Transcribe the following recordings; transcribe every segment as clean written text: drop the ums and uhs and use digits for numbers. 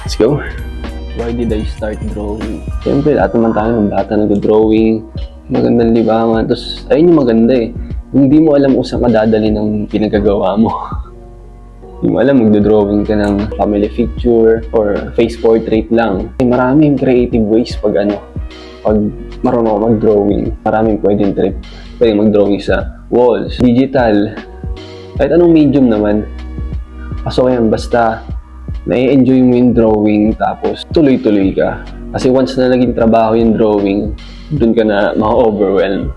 Let's go. Why did I start drawing? Siyempre, lahat naman tayo ng bata nag-drawing. Magandang libangan. Tapos, ayun yung maganda eh. Hindi mo alam kung saan ka dadali ng pinagagawa mo. Hindi mo alam, magdodrawing ka ng family picture or face portrait lang. Maraming creative ways pag marunong ako mag-drawing. Maraming pwedeng trip. Pwedeng mag-drawing sa walls, digital, kahit anong medium naman. Kaso yan, basta na-enjoy mo yung drawing tapos tuloy-tuloy ka. Kasi once na naging trabaho yung drawing, dun ka na ma-overwhelm.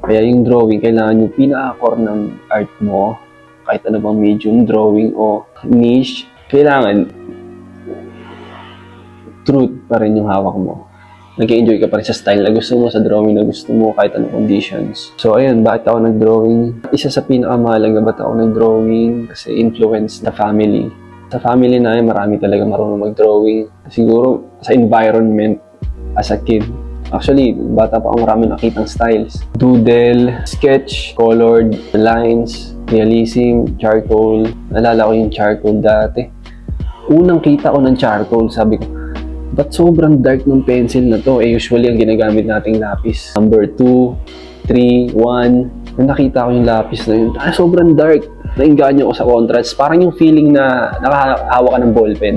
Kaya yung drawing, kailangan yung pinaka-core ng art mo, kahit ano bang medium, drawing o niche, kailangan truth pa rin yung hawak mo. Nag-enjoy ka pa rin sa style na gusto mo, sa drawing na gusto mo, kahit anong conditions. So ayun, bakit ako nag-drawing? Isa sa pinakamahalaga ba't ako nag-drawing? Kasi influence na family. Sa family na marami talaga marunong mag-drawing. Siguro sa environment as a kid. Actually, bata pa ako marami nakitang styles. Doodle, sketch, colored, lines, realism, charcoal. Nalala ko yung charcoal dati. Unang kita ko ng charcoal, sabi ko, ba't sobrang dark ng pencil na to? Usually ang ginagamit nating lapis. Number 2, 3, 1. Nung nakita ko yung lapis na yun, sobrang dark. Nainganyo ako sa contrast. Parang yung feeling na nakahawak ka ng ballpen.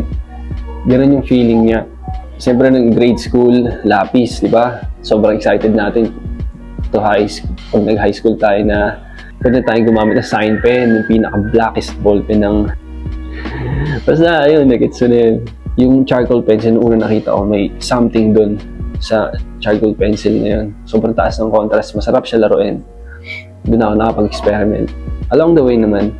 Ganun yung feeling niya. Siyempre ng grade school, lapis, di ba? Sobrang excited natin to high school. Pag nag-high school tayo na pwede tayong gumamit ng sign pen, yung pinaka-blackest ballpen ng... Basta, ayun, nag-gets na yun. Yung charcoal pencil, una nakita ko, may something dun sa charcoal pencil na yun. Sobrang taas ng contrast, masarap siya laruin. Doon ako nakapag-experiment. Along the way naman,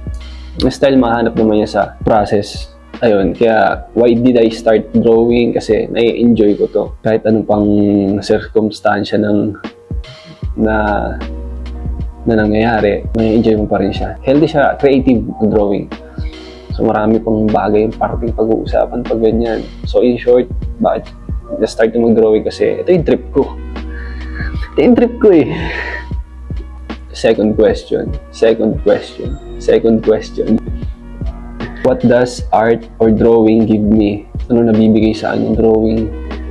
may style mahanap naman niya sa process. Ayun, kaya why did I start drawing? Kasi nai-enjoy ko to. Kahit anong pang circumstansya na nangyayari, nai-enjoy mo pa rin siya. Healthy siya, creative drawing. So marami pang bagay yung parting pag-uusapan pag ganyan. So in short, bakit na-start yung mag-drawing? Kasi ito yung trip ko. Ito yung trip ko eh. Second question. What does art or drawing give me? Ano nabibigay sa akin yung drawing?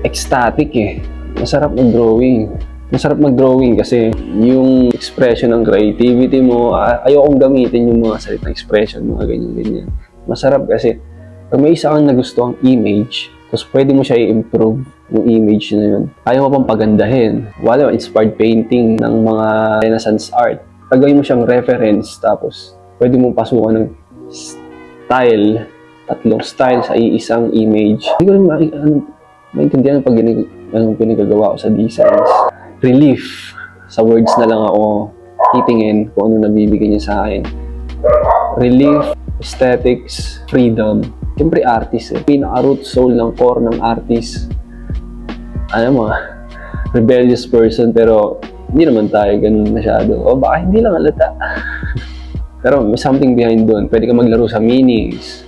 Ecstatic eh. Masarap mag-drawing. Masarap mag-drawing kasi yung expression ng creativity mo, ayokong gamitin yung mga salitang expression, mga ganyan-ganyan. Masarap kasi pag may isa kang nagustuhang image, tapos pwede mo siya i-improve yung image na yun. Ayaw mo pang pagandahin. Wala, inspired painting ng mga Renaissance art. Tagayin mo siyang reference, tapos pwede mong pasukan ng style, 3 style sa isang image. Hindi ko maintindihan pag anong pinagagawa ko sa designs. Relief. Sa words na lang ako titingin kung ano nabibigay niya sa akin. Relief, aesthetics, freedom. Siyempre artist eh. Pinaka-root soul ng core ng artist. Rebellious person, pero hindi naman tayo ganun masyado. O baka hindi lang halata. Pero may something behind doon. Pwede ka maglaro sa meanings.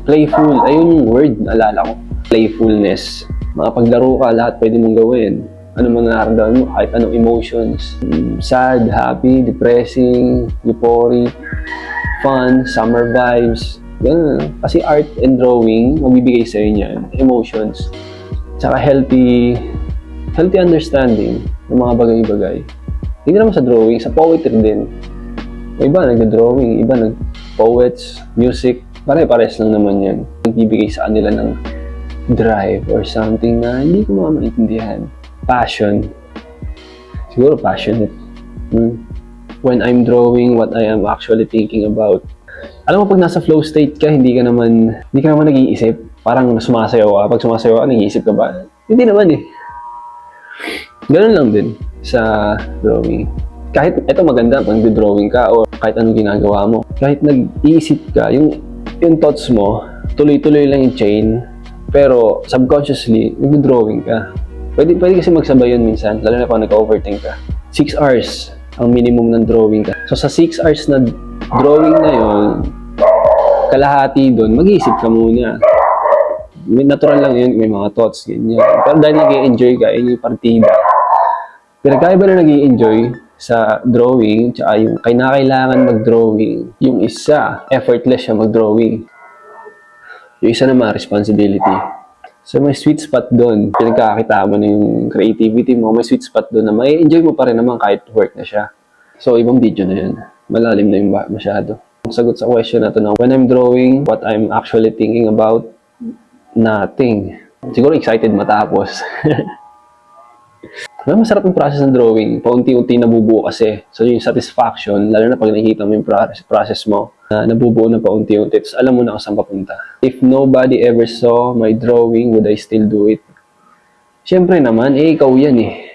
Playful. Ayun yung word na alala ko. Playfulness. Makapaglaro ka, lahat pwede mong gawin. Ano man nararamdaman mo, kahit anong emotions. Sad, happy, depressing, euphoric, fun, summer vibes. Ganun. Kasi art and drawing, mabibigay sa'yo niyan. Emotions. Tsaka healthy understanding ng mga bagay-bagay. Hindi naman sa drawing, sa poetry din. Iba nag-drawing, iba nag-poets, music, pare-pares lang naman yan. Nagbibigay sa kanila ng drive or something na hindi ko maintindihan. Passion. Siguro passionate. When I'm drawing, what I am actually thinking about. Alam mo, pag nasa flow state ka, hindi ka naman nag-iisip. Parang sumasayaw ka. Pag sumasayaw ka, nag-iisip ka ba? Hindi naman eh. Ganun lang din sa drawing. Kahit ito maganda pag nag-drawing ka o kahit anong ginagawa mo. Kahit nag-iisip ka, yung thoughts mo, tuloy-tuloy lang yung chain, pero subconsciously, nag-drawing ka. Pwede kasi magsabay yun minsan, lalo na pag nag-overthink ka. 6 hours ang minimum ng drawing ka. So sa 6 hours na drawing na yun, kalahati doon, mag-iisip ka muna. Natural lang yun, may mga thoughts, ganyan. Pero dahil nag-i-enjoy ka, yun yung partida. Pinagkaiba na nag-i-enjoy sa drawing, tsaka yung kailangan mag-drawing. Yung isa, effortless siya mag-drawing. Yung isa naman, responsibility. So may sweet spot doon. Pinagkakita mo na yung creativity mo, may sweet spot doon na may enjoy mo pa rin naman kahit work na siya. So ibang video na yun. Malalim na yung masyado. Sagot sa question na to na when I'm drawing, what I'm actually thinking about, nothing. Siguro excited matapos. Masarap yung process ng drawing. Paunti-unti nabubuo kasi. So yung satisfaction, lalo na pag nakikita mo yung process mo, na nabubuo na paunti-unti. Tapos alam mo na kung saan papunta. If nobody ever saw my drawing, would I still do it? Siyempre naman, ikaw yan eh.